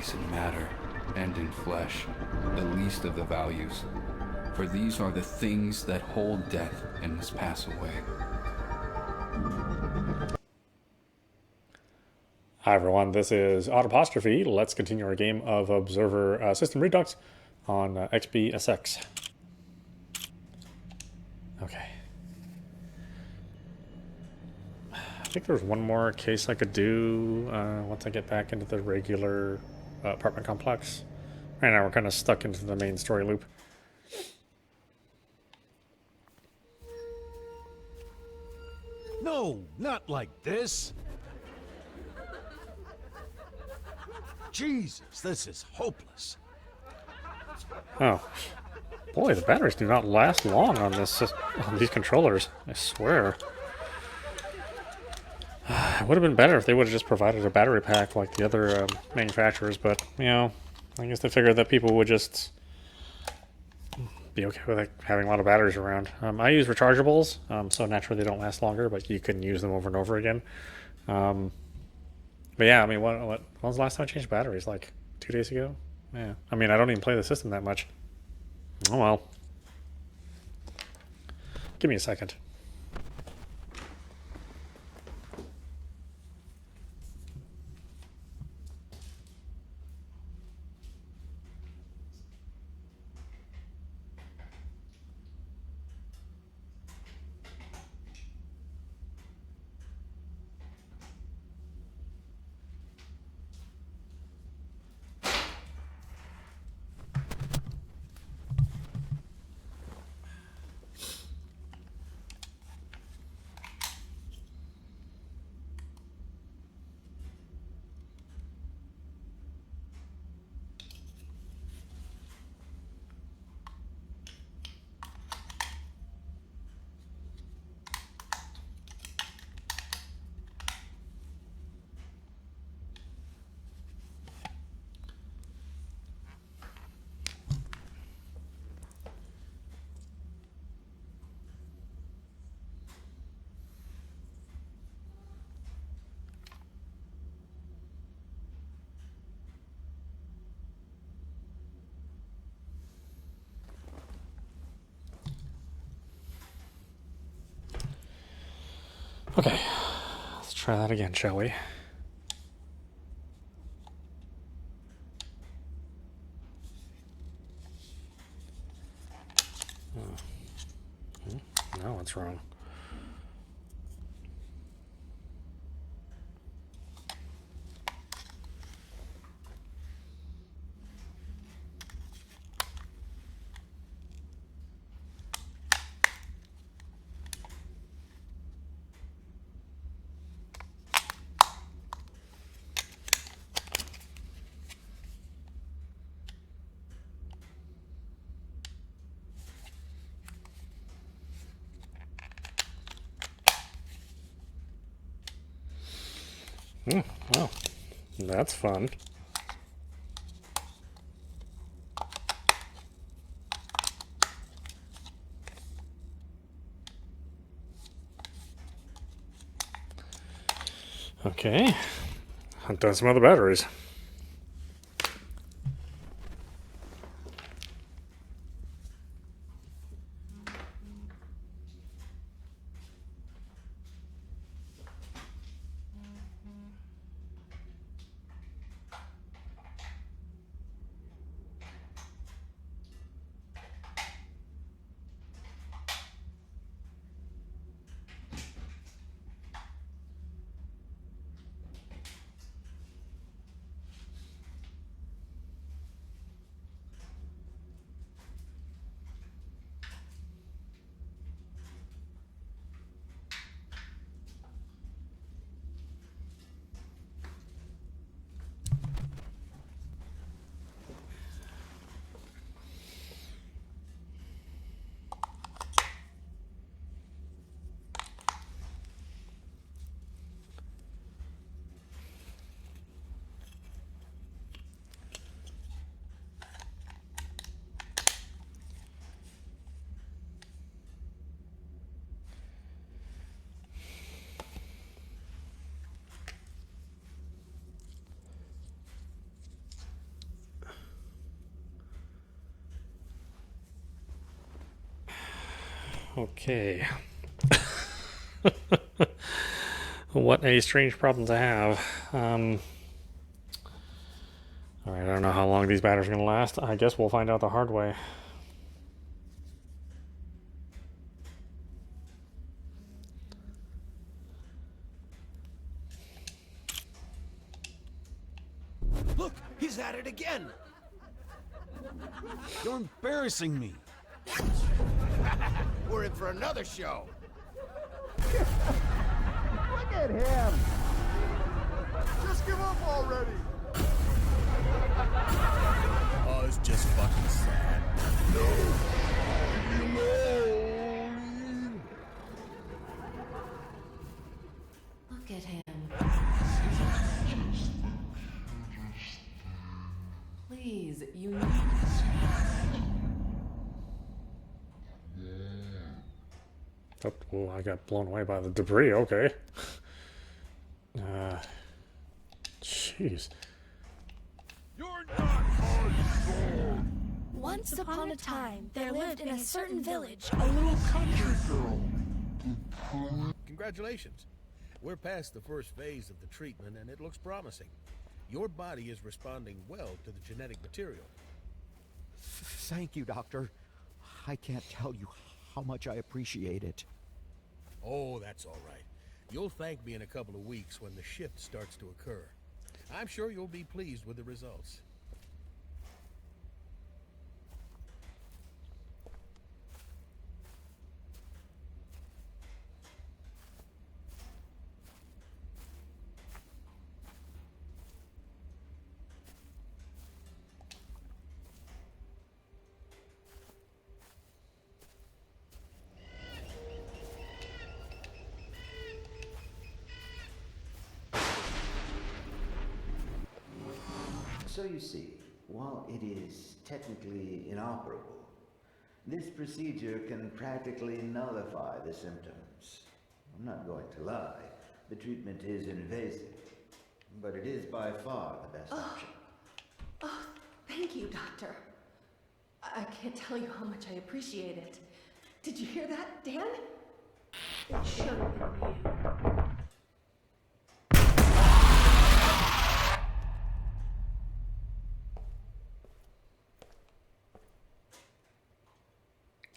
place in matter and in flesh, the least of the values. For these are the things that hold death and must pass away. Hi everyone, this is audap. Let's continue our game of Observer System Redux on xbsx. Okay. I think there's one more case I could do once I get back into the regular apartment complex. Right now we're kind of stuck into the main story loop. No, not like this. Jesus, this is hopeless. Oh. Boy, the batteries do not last long on these controllers, I swear. It would have been better if they would have just provided a battery pack like the other manufacturers, but, you know, I guess they figured that people would just be okay with having a lot of batteries around. I use rechargeables, so naturally they don't last longer, but you can use them over and over again. But yeah, I mean, when was the last time I changed batteries? Like 2 days ago? Yeah. I mean, I don't even play the system that much. Oh well. Give me a second. Okay, let's try that again, shall we? No, what's wrong? Oh, that's fun. Okay, hunt down some other batteries. Okay. What a strange problem to have. Alright, I don't know how long these batteries are going to last. I guess we'll find out the hard way. Look, he's at it again. You're embarrassing me. We're in for another show. Look at him! Just give up already! Oh, it's just fucking sad. Look at him. Please, you need Oh, I got blown away by the debris. Okay. Jeez. You're not my son! Once upon a time, there lived in a certain village a little country girl. Congratulations. We're past the first phase of the treatment and it looks promising. Your body is responding well to the genetic material. Thank you, Doctor. I can't tell you how much I appreciate it. Oh, that's all right. You'll thank me in a couple of weeks when the shift starts to occur. I'm sure you'll be pleased with the results. So you see, while it is technically inoperable, this procedure can practically nullify the symptoms. I'm not going to lie, the treatment is invasive, but it is by far the best option. Oh, thank you, Doctor. I can't tell you how much I appreciate it. Did you hear that, Dan? It should have been you.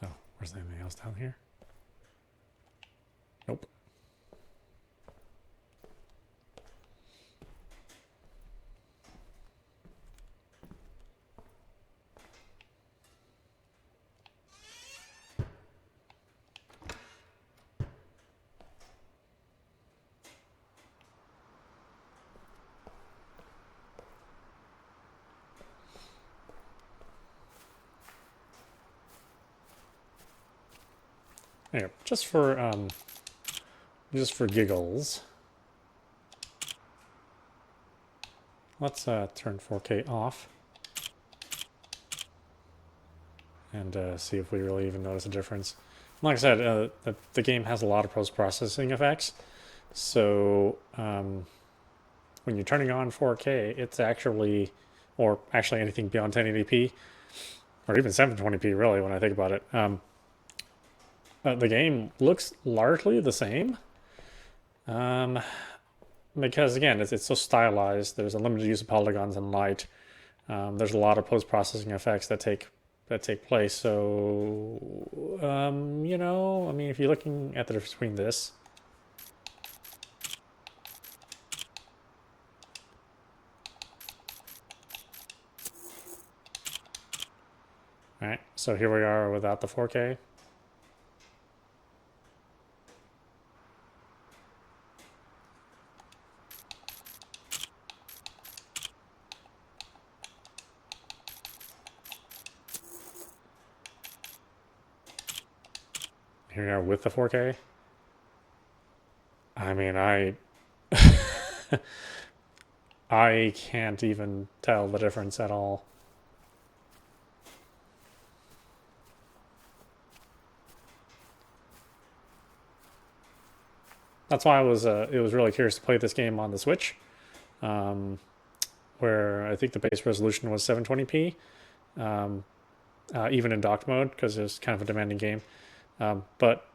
Oh, where's anything else down here? Nope. Anyway, just for giggles, let's turn 4K off and see if we really even notice a difference. Like I said, the game has a lot of post-processing effects, so when you're turning on 4K, it's actually, or actually anything beyond 1080p, or even 720p really when I think about it, the game looks largely the same, because again, it's so stylized. There's a limited use of polygons and light. There's a lot of post-processing effects that take place. So, you know, I mean, if you're looking at the difference between this, all right. So here we are without the 4K. Here we are with the 4K. I mean, I can't even tell the difference at all. That's why it was really curious to play this game on the Switch, where I think the base resolution was 720p, even in docked mode, because it was kind of a demanding game. But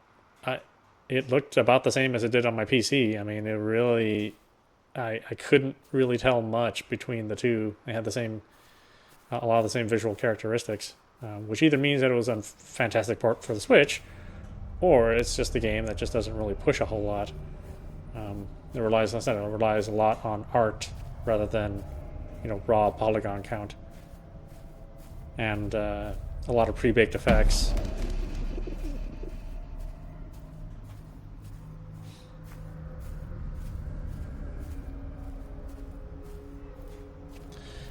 it looked about the same as it did on my PC. I mean, it really, I couldn't really tell much between the two. They had a lot of the same visual characteristics, which either means that it was a fantastic port for the Switch, or it's just a game that just doesn't really push a whole lot. It relies, like I said, it relies a lot on art rather than, raw polygon count, and a lot of pre-baked effects.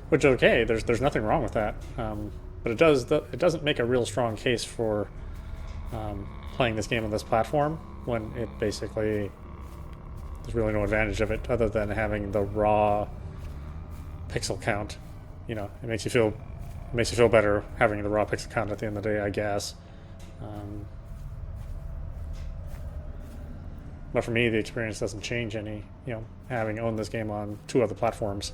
Which is okay. There's nothing wrong with that, but it doesn't make a real strong case for playing this game on this platform when it basically there's really no advantage of it other than having the raw pixel count. It makes you feel better having the raw pixel count at the end of the day, I guess. But for me, the experience doesn't change any. Having owned this game on 2 other platforms.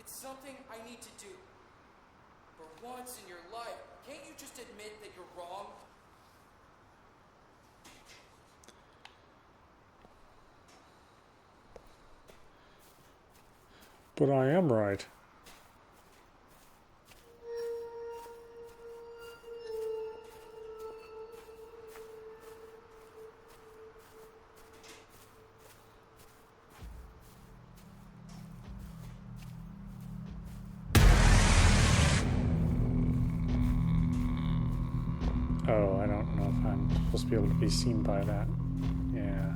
Something I need to do. For once in your life, can't you just admit that you're wrong? But I am right. Oh, I don't know if I'm supposed to be able to be seen by that. Yeah.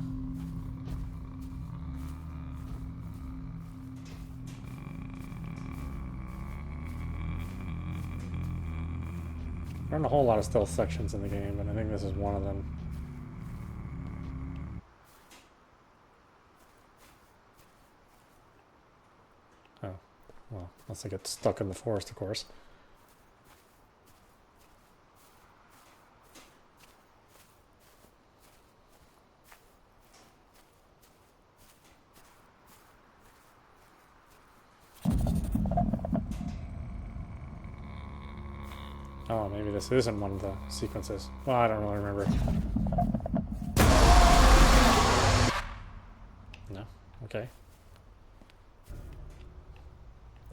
There aren't a whole lot of stealth sections in the game, but I think this is one of them. Oh, well, unless I get stuck in the forest, of course. Oh, maybe this isn't one of the sequences. Well, I don't really remember. No? Okay.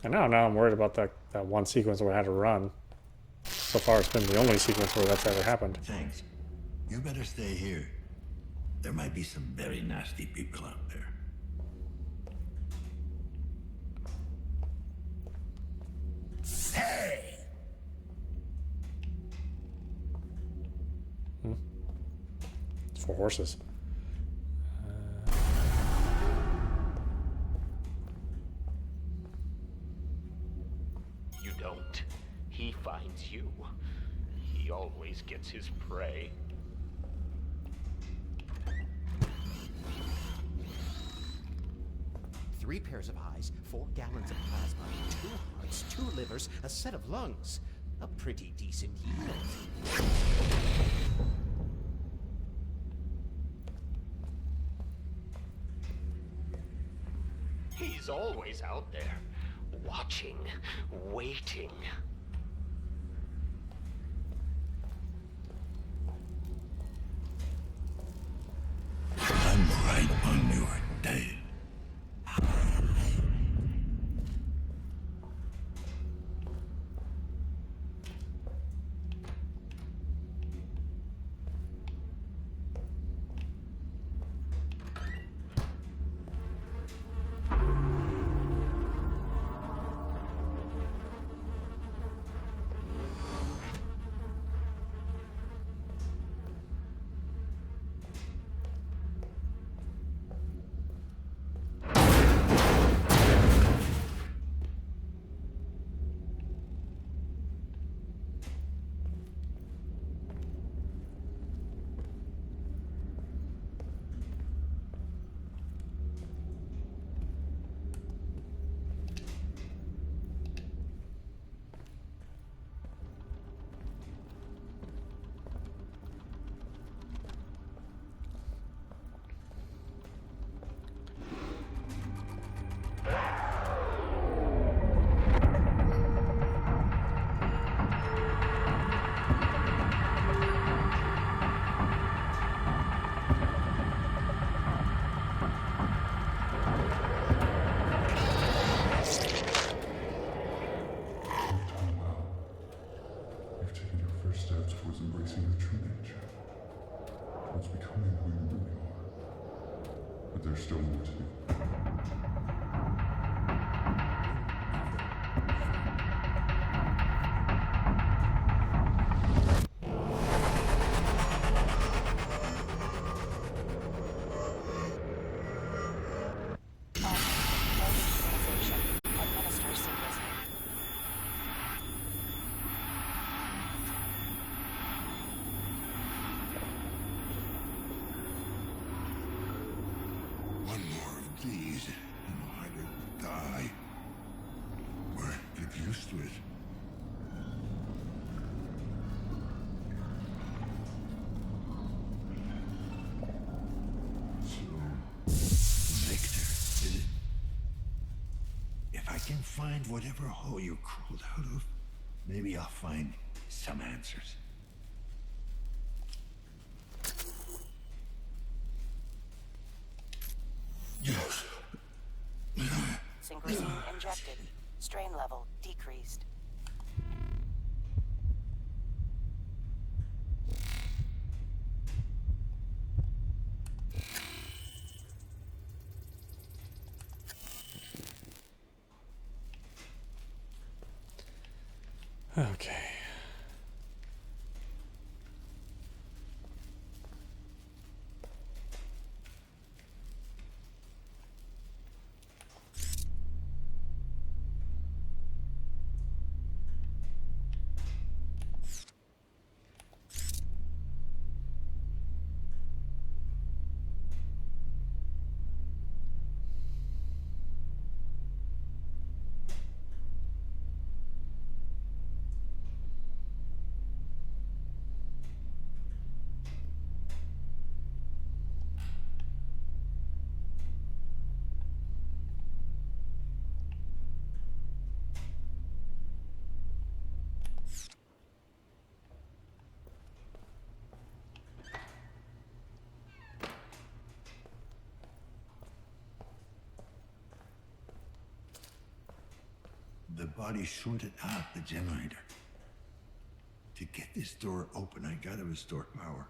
And now I'm worried about that one sequence where I had to run. So far, it's been the only sequence where that's ever happened. Thanks. You better stay here. There might be some very nasty people out there. Hey! It's for horses. You don't. He finds you. He always gets his prey. Three pairs of eyes, 4 gallons of plasma, 2 hearts, 2 livers, a set of lungs. A pretty decent yield. He's always out there, watching, waiting. I'm right on your tail. with. Victor, is it? If I can find whatever hole you crawled out of, maybe I'll find some answers. Yes. Synchrosine injected. Strain level decreased. Okay. The body shorted out the generator. To get this door open, I gotta restore power.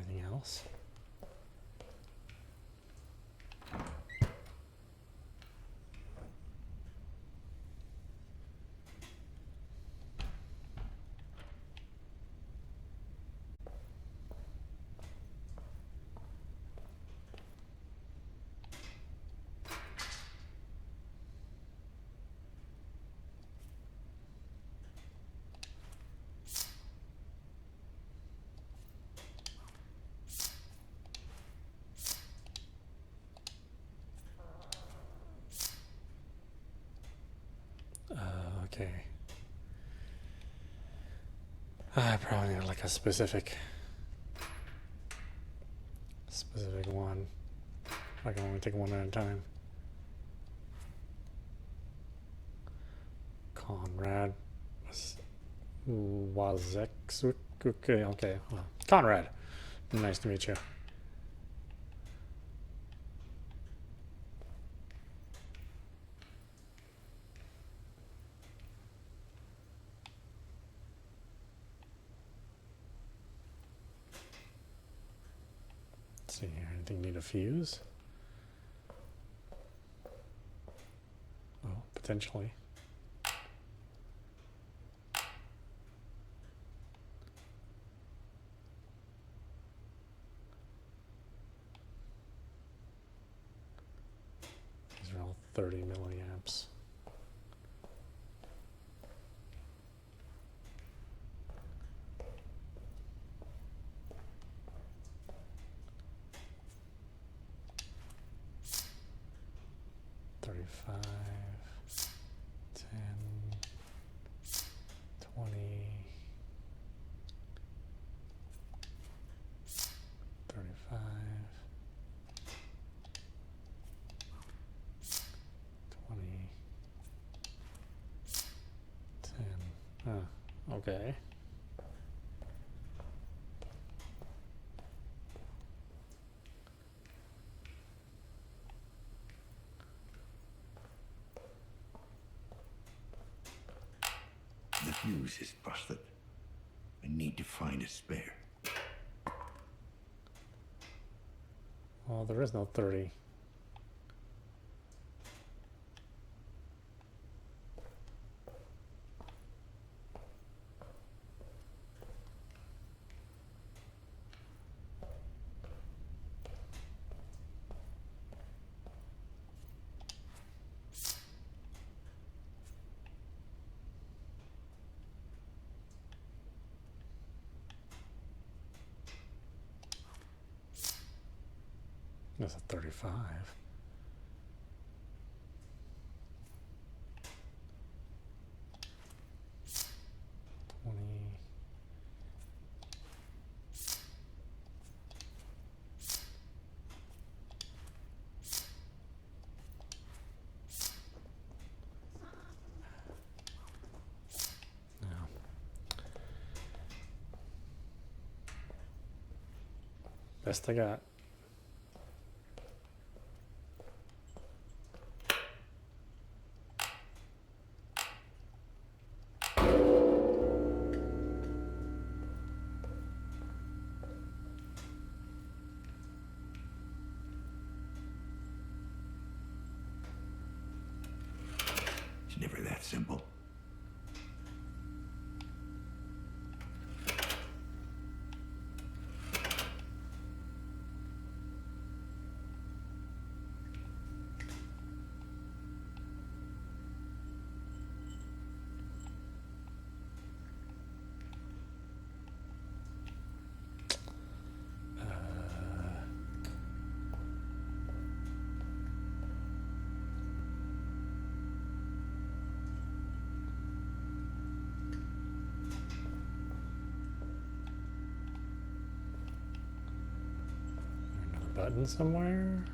Anything else? Okay. I probably need like a specific one. I can only take one at a time. Conrad Wazek. Okay. Well, Conrad. Nice to meet you. Let's see here. Anything need a fuse? Oh, potentially. 30 milliamps. Okay. The fuse is busted. I need to find a spare. Well, there is no 30. That's a 35. Best I got. It's never that simple. Button somewhere?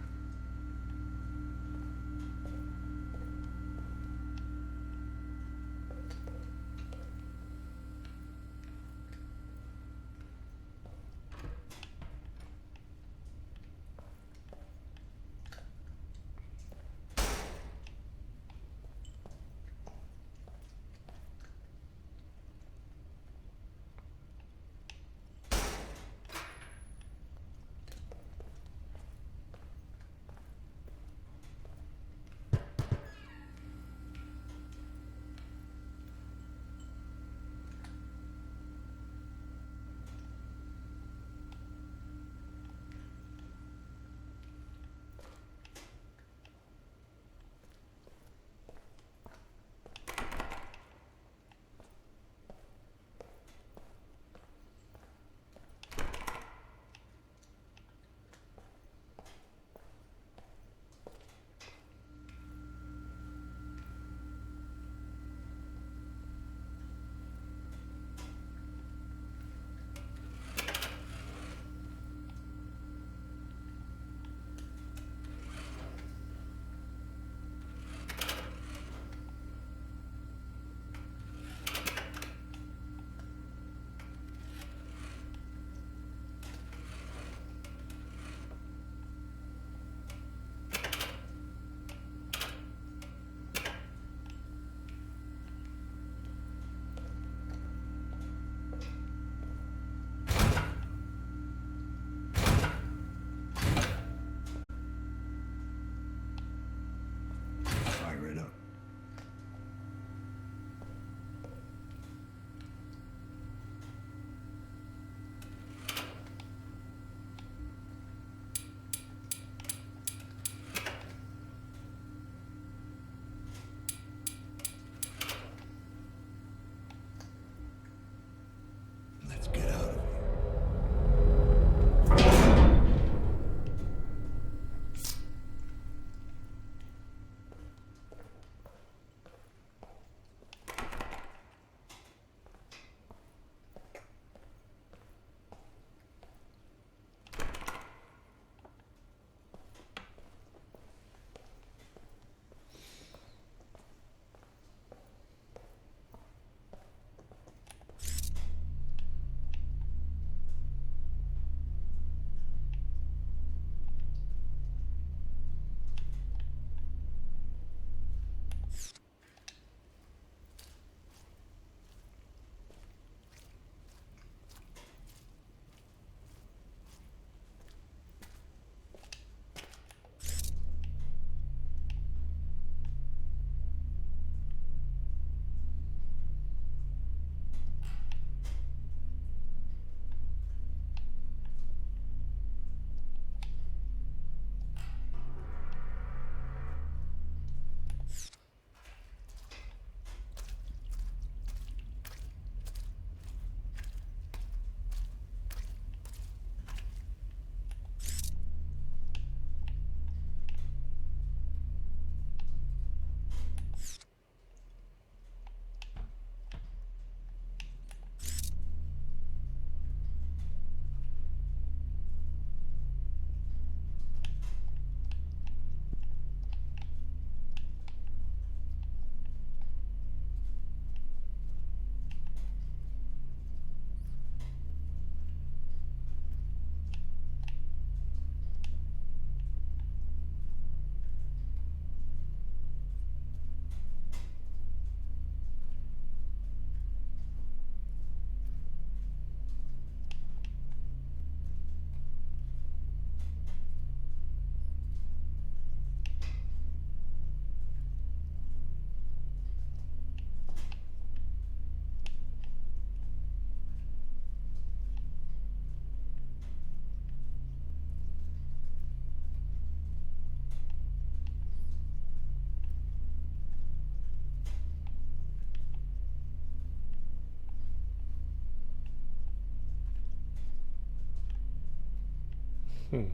Really?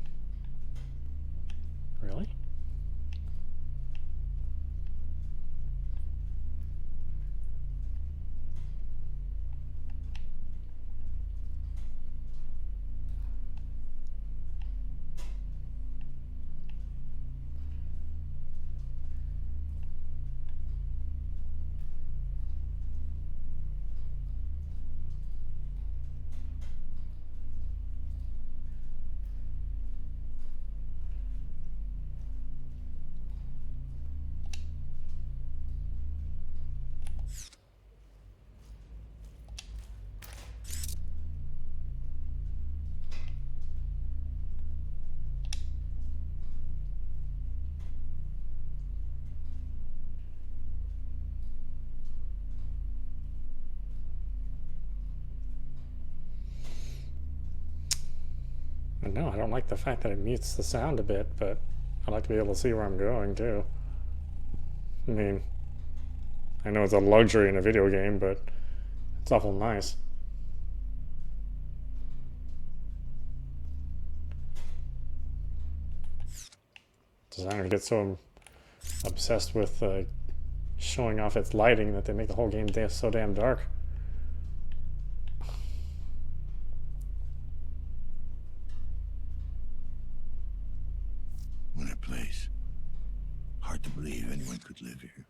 No, I don't like the fact that it mutes the sound a bit, but I like to be able to see where I'm going too. I mean, I know it's a luxury in a video game, but it's awful nice. Designers get so obsessed with showing off its lighting that they make the whole game so damn dark. What a place. Hard to believe anyone could live here.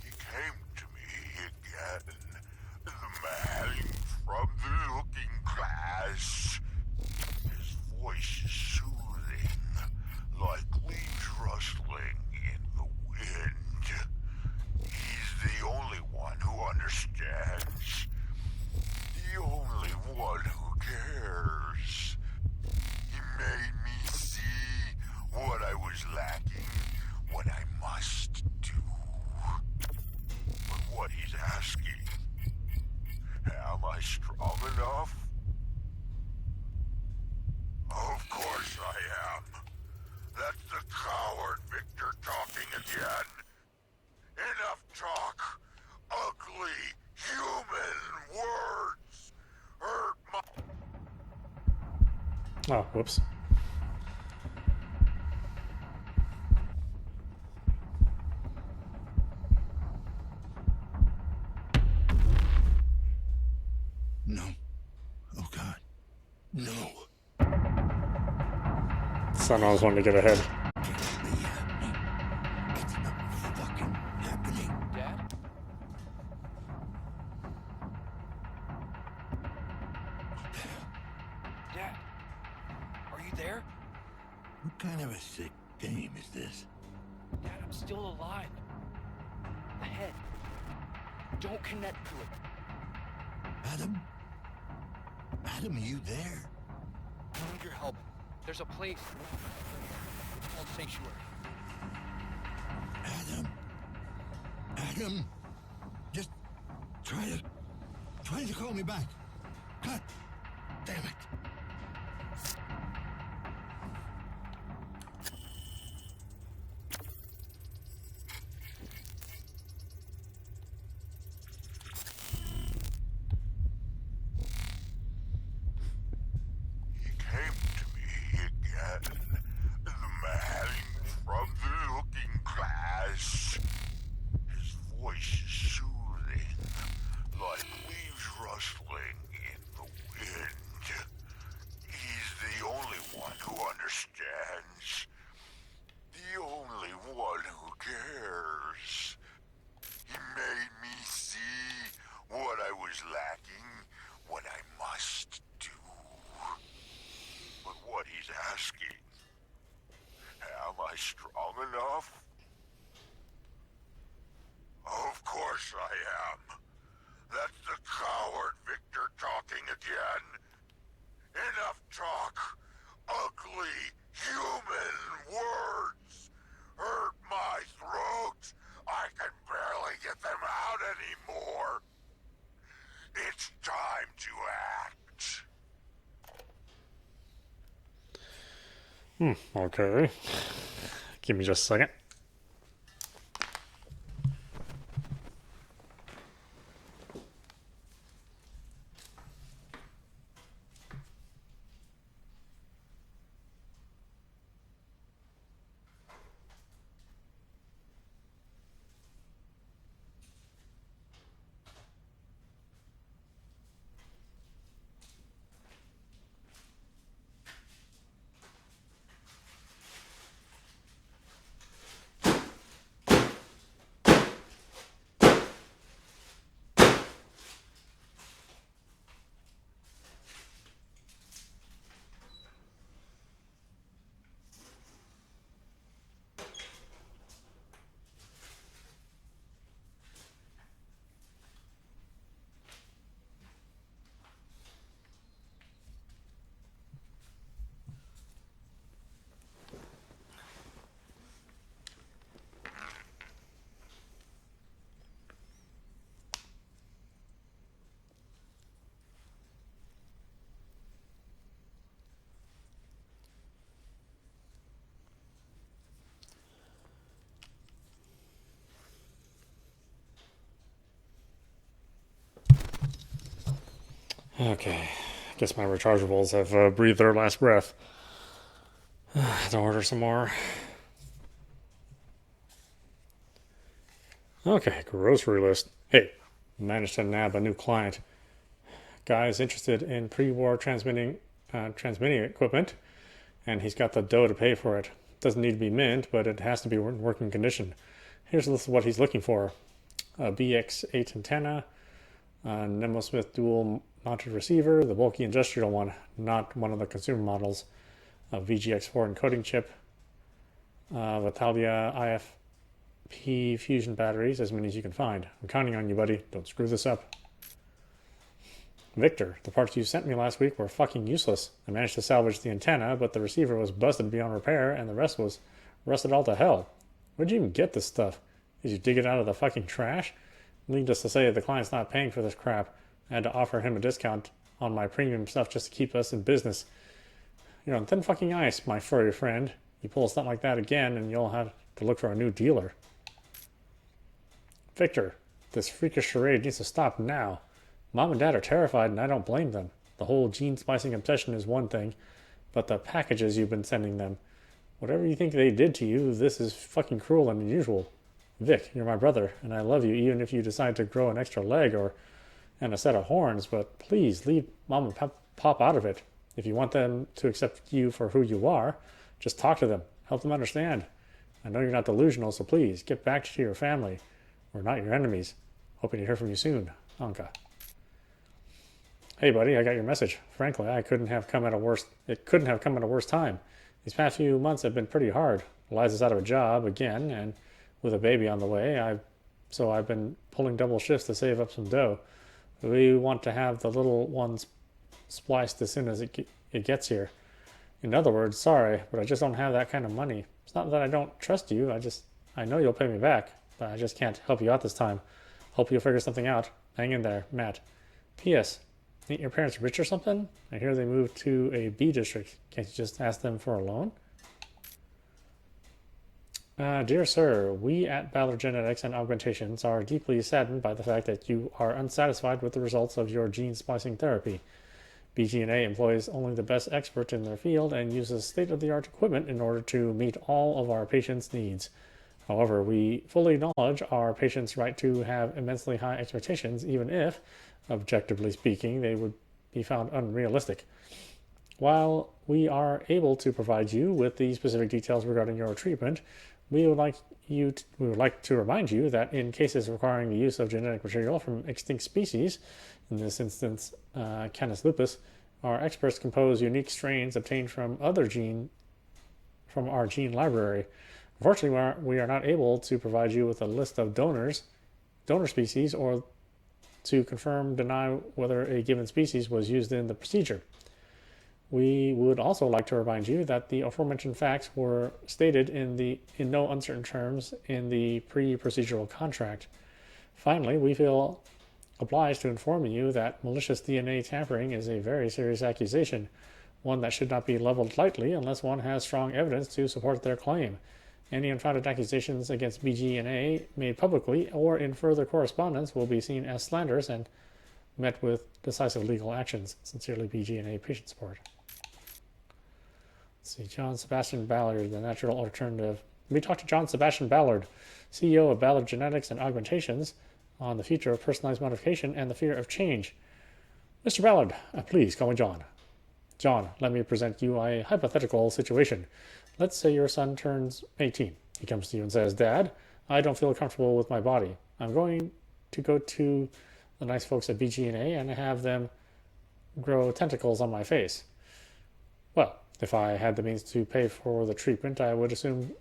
He came to me again. The man from the looking glass. His voice is soothing, like leaves rustling in the wind. He's the only one who understands. The only one who cares. He made me see what I was lacking, what I must do. But what he's asking, am I strong enough? Of course I am. That's the coward Victor talking again. Enough talk. Ugly, human words hurt my... Oh, whoops. No. Oh God. No. Son always wanted to get ahead. It's not fucking happening. Dad? Dad? Are you there? What kind of a sick game is this? Dad, I'm still alive. Ahead. Don't connect to it. Adam? Adam, are you there? I need your help. There's a place. It's called Sanctuary. Adam? Adam? Just try to call me back. God damn it. He came to me again. The man from the looking glass. His voice is soothing, like leaves rustling in the wind. He's the only one who understands. The only one who cares. He made me see what I was lacking, what I must do. But what he's asking, am I strong enough? Of course I am. That's the coward Victor talking again. Enough talk. Ugly, human words hurt my throat. I can barely get them out anymore. It's time to act. Okay. Give me just a second. Okay. Guess my rechargeables have breathed their last breath. To order some more. Okay, grocery list. Hey, managed to nab a new client. Guy's interested in pre-war transmitting equipment, and he's got the dough to pay for it. Doesn't need to be mint, but it has to be in working condition. Here's a list of what he's looking for. A BX8 antenna, a Nemosmith dual mounted receiver, the bulky industrial one, not one of the consumer models, a VGX4 encoding chip, Vitalia IFP fusion batteries, as many as you can find. I'm counting on you, buddy. Don't screw this up. Victor, the parts you sent me last week were fucking useless. I managed to salvage the antenna, but the receiver was busted beyond repair, and the rest was rusted all to hell. Where'd you even get this stuff? Did you dig it out of the fucking trash? Needless to say, the client's not paying for this crap. I had to offer him a discount on my premium stuff just to keep us in business. You're on thin fucking ice, my furry friend. You pull something like that again, and you'll have to look for a new dealer. Victor, this freakish charade needs to stop now. Mom and Dad are terrified, and I don't blame them. The whole gene splicing obsession is one thing, but the packages you've been sending them. Whatever you think they did to you, this is fucking cruel and unusual. Vic, you're my brother, and I love you even if you decide to grow an extra leg and a set of horns, but please leave Mom and Pop out of it. If you want them to accept you for who you are, just talk to them. Help them understand. I know you're not delusional, so please, get back to your family. We're not your enemies. Hoping to hear from you soon. Anka. Hey, buddy, I got your message. Frankly, it couldn't have come at a worse time. These past few months have been pretty hard. Eliza's out of a job again, and with a baby on the way, so I've been pulling double shifts to save up some dough. We want to have the little ones spliced as soon as it gets here. In other words, sorry, but I just don't have that kind of money. It's not that I don't trust you. I know you'll pay me back, but I just can't help you out this time. Hope you'll figure something out. Hang in there, Matt. P.S. Ain't your parents rich or something? I hear they moved to a B district. Can't you just ask them for a loan? Dear sir, we at Ballard Genetics and Augmentations are deeply saddened by the fact that you are unsatisfied with the results of your gene splicing therapy. BGNA employs only the best experts in their field and uses state-of-the-art equipment in order to meet all of our patients' needs. However, we fully acknowledge our patients' right to have immensely high expectations, even if, objectively speaking, they would be found unrealistic. While we are able to provide you with the specific details regarding your treatment, we would like to remind you that in cases requiring the use of genetic material from extinct species, in this instance Canis lupus, our experts compose unique strains obtained from our gene library. Unfortunately, we are not able to provide you with a list of donor species, or to deny whether a given species was used in the procedure. We would also like to remind you that the aforementioned facts were stated in no uncertain terms in the pre-procedural contract. Finally, we feel obliged to inform you that malicious DNA tampering is a very serious accusation. one that should not be leveled lightly unless one has strong evidence to support their claim. Any unfounded accusations against BG&A made publicly or in further correspondence will be seen as slanderous and met with decisive legal actions. Sincerely, BG&A Patient Support. Let's see, John Sebastian Ballard, the natural alternative. We talked to John Sebastian Ballard, CEO of Ballard Genetics and Augmentations, on the future of personalized modification and the fear of change. Mr. Ballard, please call me John. John, let me present you a hypothetical situation. Let's say your son turns 18. He comes to you and says, Dad, I don't feel comfortable with my body. I'm going to go to the nice folks at BG&A and have them grow tentacles on my face. Well, if I had the means to pay for the treatment, I would assume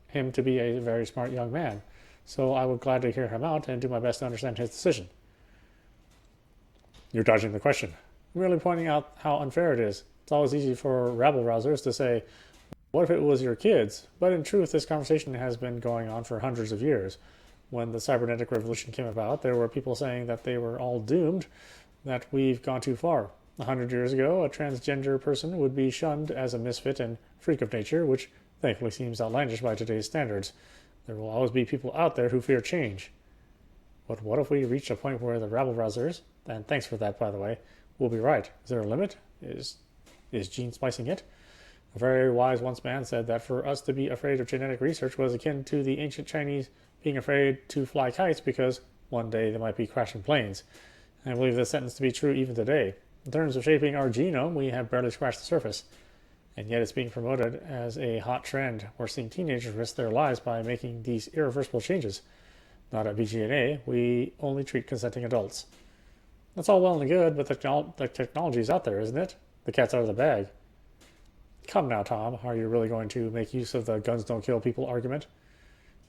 him to be a very smart young man. So I would gladly hear him out and do my best to understand his decision. You're dodging the question. I'm merely pointing out how unfair it is. It's always easy for rabble-rousers to say, what if it was your kids? But in truth, this conversation has been going on for hundreds of years. When the cybernetic revolution came about, there were people saying that they were all doomed, that we've gone too far. 100 years ago, a transgender person would be shunned as a misfit and freak of nature, which thankfully seems outlandish by today's standards. There will always be people out there who fear change. But what if we reach a point where the rabble-rousers, and thanks for that, by the way, will be right? Is there a limit? Is gene splicing it? A very wise once man said that for us to be afraid of genetic research was akin to the ancient Chinese being afraid to fly kites because one day they might be crashing planes. And I believe this sentence to be true even today. In terms of shaping our genome, we have barely scratched the surface. And yet it's being promoted as a hot trend. We're seeing teenagers risk their lives by making these irreversible changes. Not at BG&A, we only treat consenting adults. That's all well and good, but the technology's out there, isn't it? The cat's out of the bag. Come now, Tom, are you really going to make use of the guns don't kill people argument?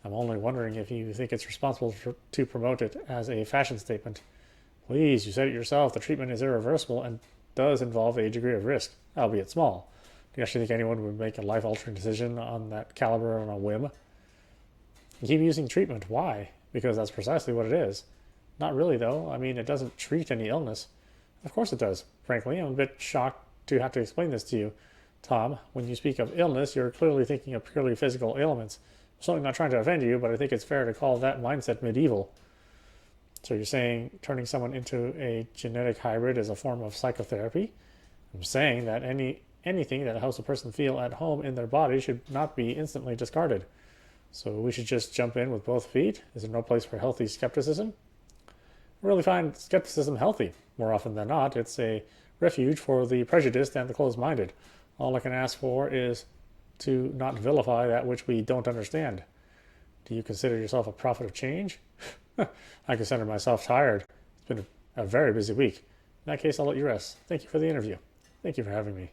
I'm only wondering if you think it's responsible to promote it as a fashion statement. Please, you said it yourself, the treatment is irreversible and does involve a degree of risk, albeit small. Do you actually think anyone would make a life-altering decision on that caliber on a whim? You keep using treatment. Why? Because that's precisely what it is. Not really, though. I mean, it doesn't treat any illness. Of course it does. Frankly, I'm a bit shocked to have to explain this to you. Tom, when you speak of illness, you're clearly thinking of purely physical ailments. I'm certainly not trying to offend you, but I think it's fair to call that mindset medieval. So you're saying turning someone into a genetic hybrid is a form of psychotherapy? I'm saying that anything that helps a person feel at home in their body should not be instantly discarded. So we should just jump in with both feet? Is there no place for healthy skepticism? I really find skepticism healthy. More often than not, it's a refuge for the prejudiced and the closed-minded. All I can ask for is to not vilify that which we don't understand. Do you consider yourself a prophet of change? I consider myself tired. It's been a very busy week. In that case, I'll let you rest. Thank you for the interview. Thank you for having me.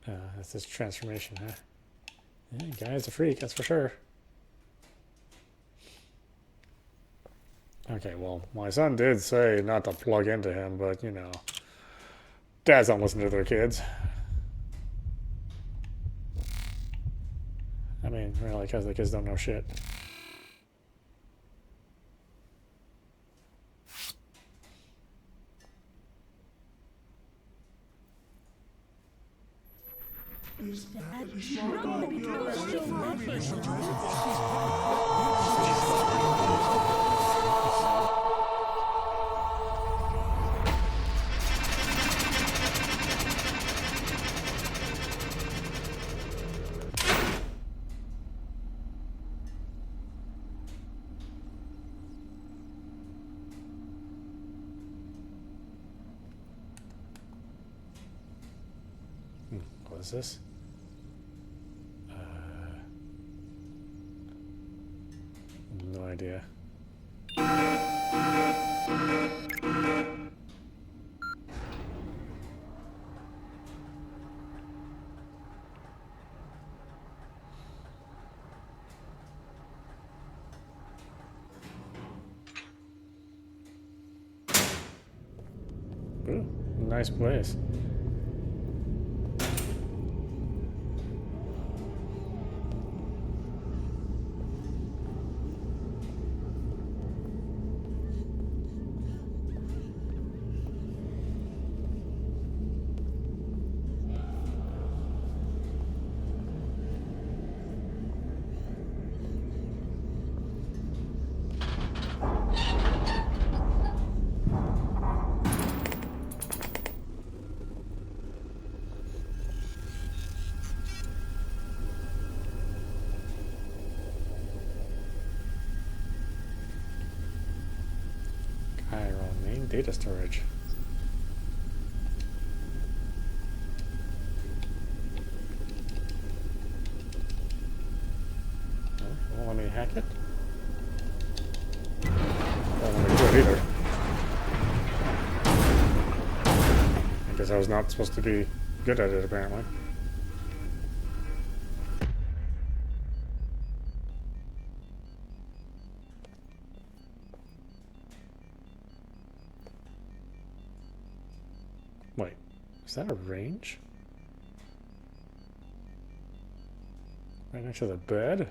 That's this transformation, huh? Yeah, guy's a freak, that's for sure. Okay, well, my son did say not to plug into him, but, you know, dads don't listen to their kids. I mean, really, because the kids don't know shit. Is that What is this? No idea. Ooh, nice place. data storage. Oh, won't let me hack it? Won't let me do it either. I guess I was not supposed to be good at it, apparently. Wait, is that a range? Right next to the bed?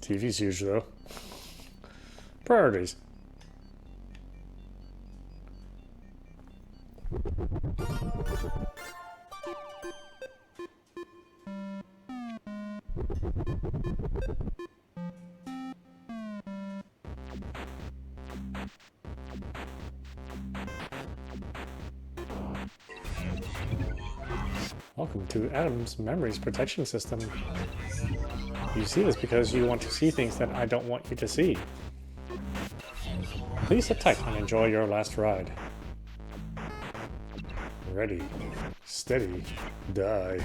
TV's huge though. Priorities. Welcome to Adam's Memories Protection System. You see this because you want to see things that I don't want you to see. Please sit tight and enjoy your last ride. Ready, steady, die.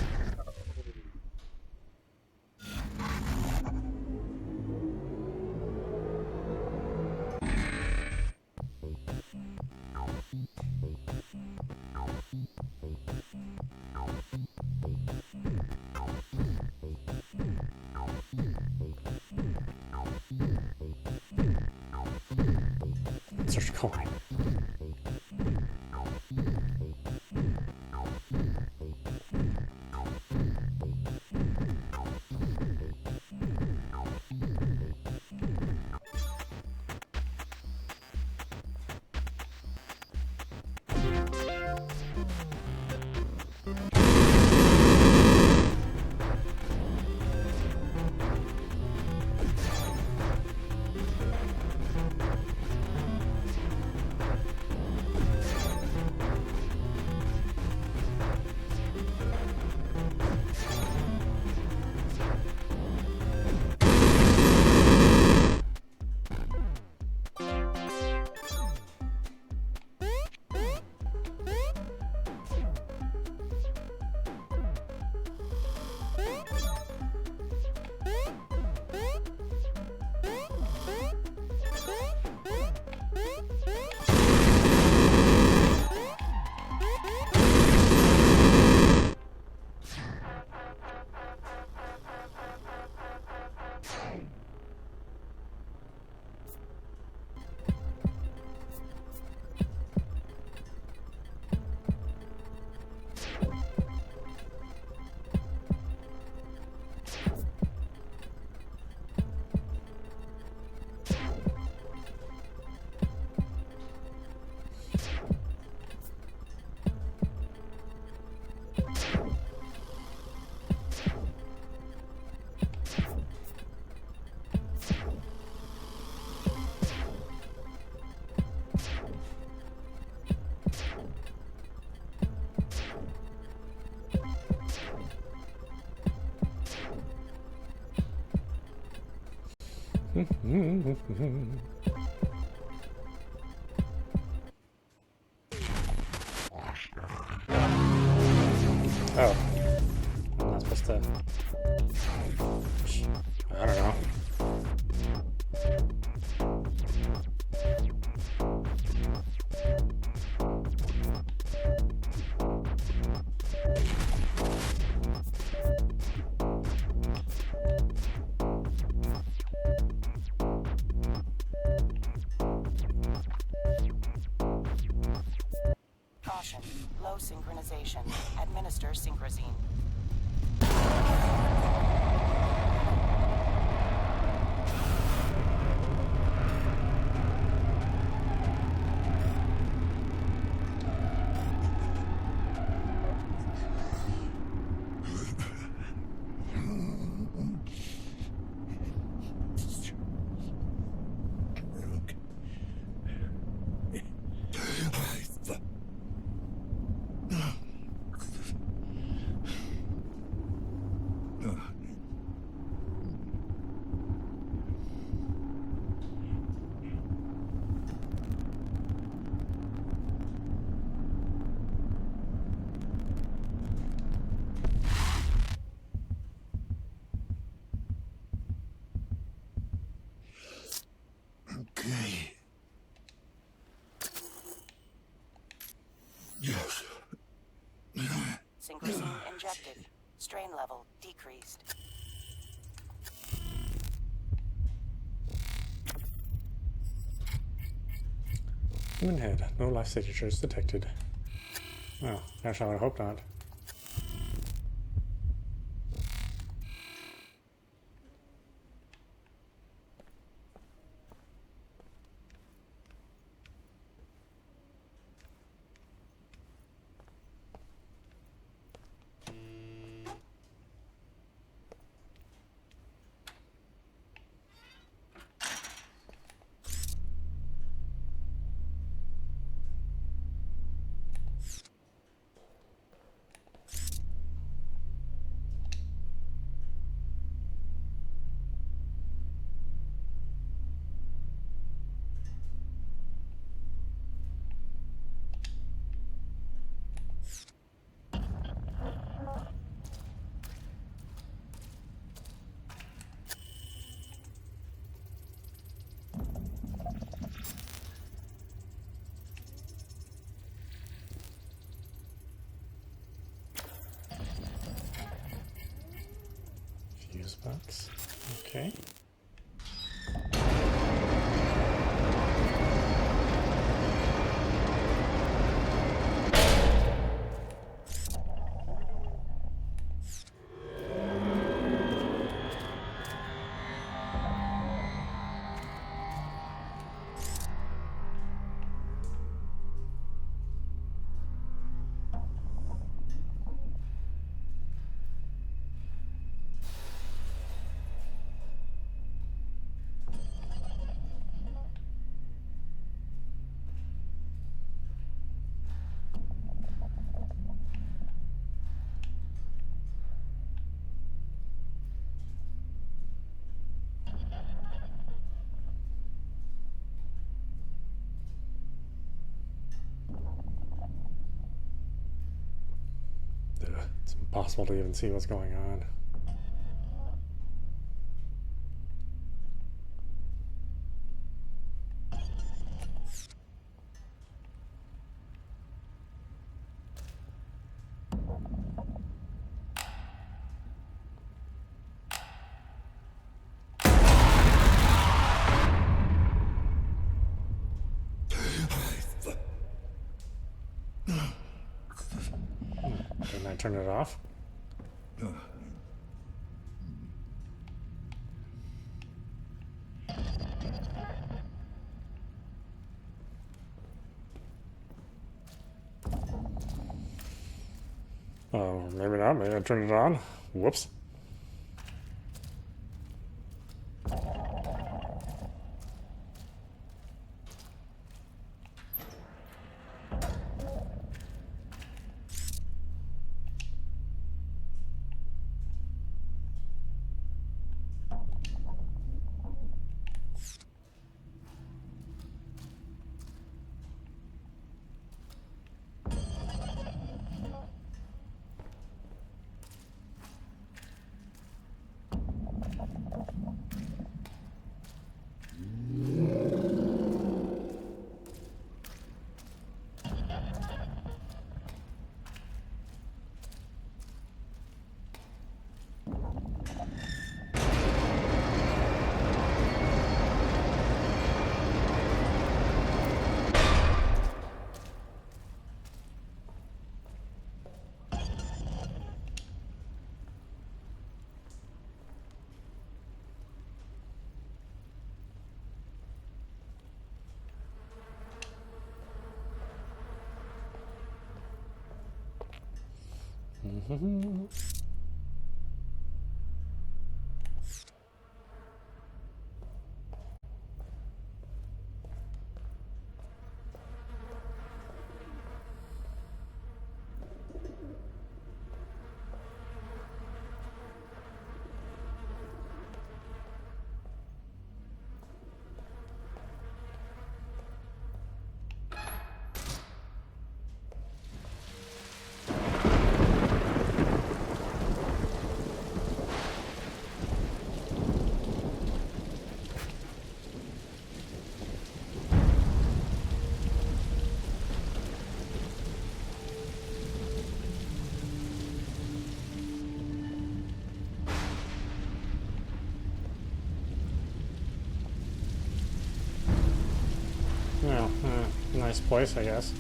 Search coin. Oh. I'm not supposed to... I don't know. Caution. Low synchronization. Administer synchrosine. Strain level decreased. Human head. No life signatures detected. Oh, actually, I hope not. Fuse box. Okay. It's impossible to even see what's going on. Didn't I turn it off? Oh, maybe not. Maybe I turned it on. Whoops. nice place, I guess.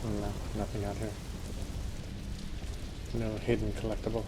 No, nothing out here. No hidden collectible.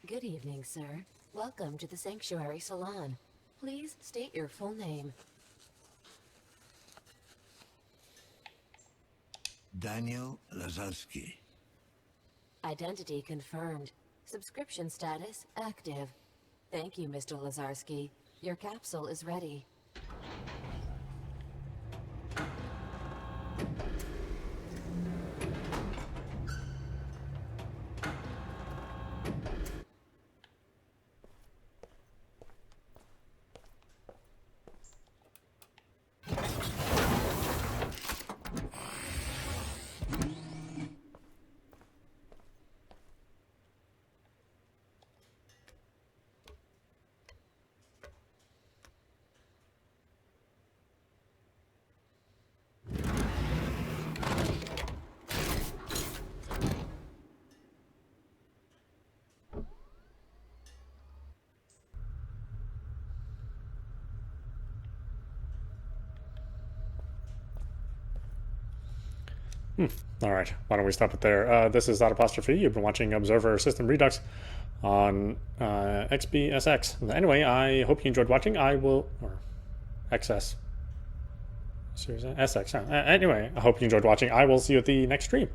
Good evening, sir. Welcome to the Sanctuary Salon. Please state your full name. Daniel Lazarski. Identity confirmed. Subscription status active. Thank you, Mr. Lazarski. Your capsule is ready. Alright, why don't we stop it there? This is audap. You've been watching Observer System Redux on xbsx. Anyway, I hope you enjoyed watching. I will... or XS. Series SX, huh? Anyway, I hope you enjoyed watching. I will see you at the next stream.